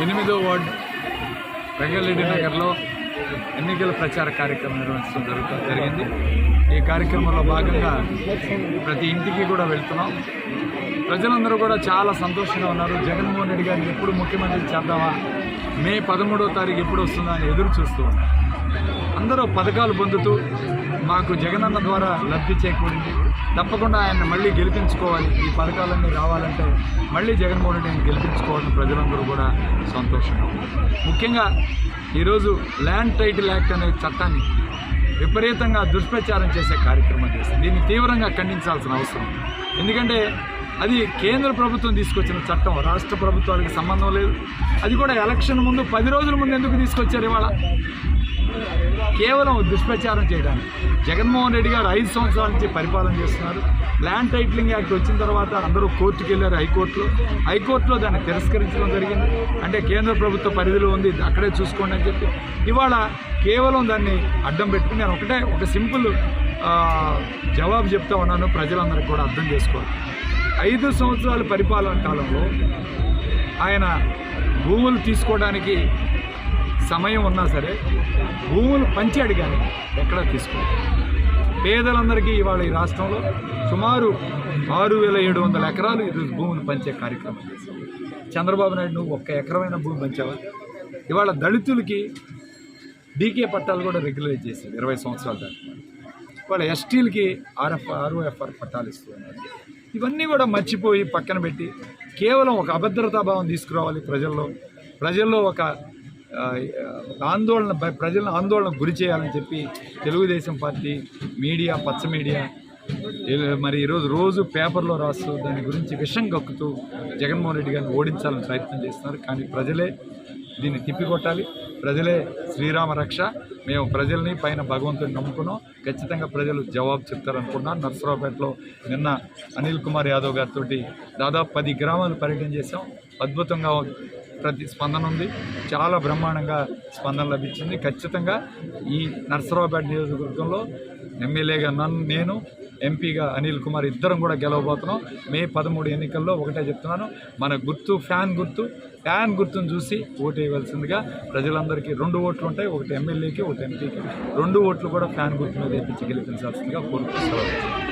8వ వార్డు రంగారెడ్డి నగర్లో ఎన్నికల ప్రచార కార్యక్రమం నిర్వహించడం జరిగింది. ఈ కార్యక్రమంలో భాగంగా ప్రతి ఇంటికి కూడా వెళ్తున్నాం. ప్రజలందరూ కూడా చాలా సంతోషంగా ఉన్నారు. జగన్మోహన్ రెడ్డి గారిని ఎప్పుడు ముఖ్యమంత్రి చేద్దామా, మే 13వ తారీఖు ఎప్పుడు వస్తుందా అని ఎదురు చూస్తూ ఉన్నారు. అందరూ పథకాలు పొందుతూ మాకు జగనన్న ద్వారా లబ్ధి చేకూరింది, తప్పకుండా ఆయన మళ్ళీ గెలిపించుకోవాలి, ఈ పథకాలన్నీ రావాలంటే మళ్ళీ జగన్మోహన్ రెడ్డిని గెలిపించుకోవాలని ప్రజలందరూ కూడా సంతోషంగా ఉన్నారు. ముఖ్యంగా ఈరోజు ల్యాండ్ టైటిల్ యాక్ట్ అనే చట్టాన్ని విపరీతంగా దుష్ప్రచారం చేసే కార్యక్రమం చేస్తుంది. దీన్ని తీవ్రంగా ఖండించాల్సిన అవసరం. ఎందుకంటే అది కేంద్ర ప్రభుత్వం తీసుకొచ్చిన చట్టం, రాష్ట్ర ప్రభుత్వాలకు సంబంధం లేదు. అది కూడా ఎలక్షన్ ముందు 10 రోజుల ముందు ఎందుకు తీసుకొచ్చారు? ఇవాళ కేవలం దుష్ప్రచారం చేయడానికి. జగన్మోహన్ రెడ్డి గారు 5 సంవత్సరాల నుంచి పరిపాలన చేస్తున్నారు. ల్యాండ్ టైటిలింగ్ యాక్ట్ వచ్చిన తర్వాత అందరూ కోర్టుకు వెళ్ళారు, హైకోర్టులో దాన్ని తిరస్కరించడం జరిగింది. అంటే కేంద్ర ప్రభుత్వ పరిధిలో ఉంది, అక్కడే చూసుకోండి అని చెప్పి ఇవాళ కేవలం దాన్ని అడ్డం పెట్టుకుని నేను ఒక సింపుల్ జవాబు చెప్తా ఉన్నాను, ప్రజలందరికీ కూడా అర్థం చేసుకోవాలి. 5 సంవత్సరాల పరిపాలన కాలంలో ఆయన భూములు తీసుకోవడానికి సమయం ఉన్నా సరే భూములు పంచాడు, కానీ ఎక్కడా తీసుకోవాలి. పేదలందరికీ ఇవాళ ఈ రాష్ట్రంలో సుమారు 6,700 ఎకరాలు ఈరోజు భూములు పంచే కార్యక్రమం చేశాం. చంద్రబాబు నాయుడు నువ్వు 1 ఎకరమైన భూమి పంచావా? ఇవాళ దళితులకి డీకే పట్టాలు కూడా రెగ్యులైజ్ చేశారు 20 సంవత్సరాల దాకా. ఇవాళ ఎస్టీలకి ఆర్ఓఎఫ్ఆర్ పట్టాలు ఇస్తున్నారు. ఇవన్నీ కూడా మర్చిపోయి పక్కన పెట్టి కేవలం ఒక అభద్రతాభావం తీసుకురావాలి ప్రజల్లో ఒక ప్రజలను ఆందోళన గురి చేయాలని చెప్పి తెలుగుదేశం పార్టీ మీడియా, పచ్చ మీడియా మరి రోజు పేపర్లో రాస్తూ దాని గురించి విషం కక్కుతూ జగన్మోహన్ రెడ్డి గారిని ఓడించాలని ప్రయత్నం చేస్తున్నారు. కానీ ప్రజలే దీన్ని తిప్పికొట్టాలి. ప్రజలే శ్రీరామ రక్ష. మేము ప్రజల్ని పైన భగవంతుడిని నమ్ముకున్నాం. ఖచ్చితంగా ప్రజలు జవాబు చెప్తారనుకున్నాం. నర్సరావుపేటలో నిన్న అనిల్ కుమార్ యాదవ్ గారితో దాదాపు 10 గ్రామాలు పర్యటన చేశాం. అద్భుతంగా స్పందన ఉంది. చాలా బ్రహ్మాండంగా స్పందన లభించింది. ఖచ్చితంగా ఈ నర్సరావుపేట నియోజకవర్గంలో ఎమ్మెల్యేగా నేను, ఎంపీగా అనిల్ కుమార్ ఇద్దరం కూడా గెలవబోతున్నాం. మే 13 ఎన్నికల్లో ఒకటే చెప్తున్నాను, మన గుర్తు ఫ్యాన్ గుర్తును చూసి ఓటు వేయవలసిందిగా ప్రజలందరికీ 2 ఓట్లు ఉంటాయి, ఒకటి ఎమ్మెల్యేకి, ఒకటి ఎంపీకి. 2 ఓట్లు కూడా ఫ్యాన్ గుర్తు మీద వేయించి గెలిపించాల్సిందిగా కోరుకుంటున్నాను.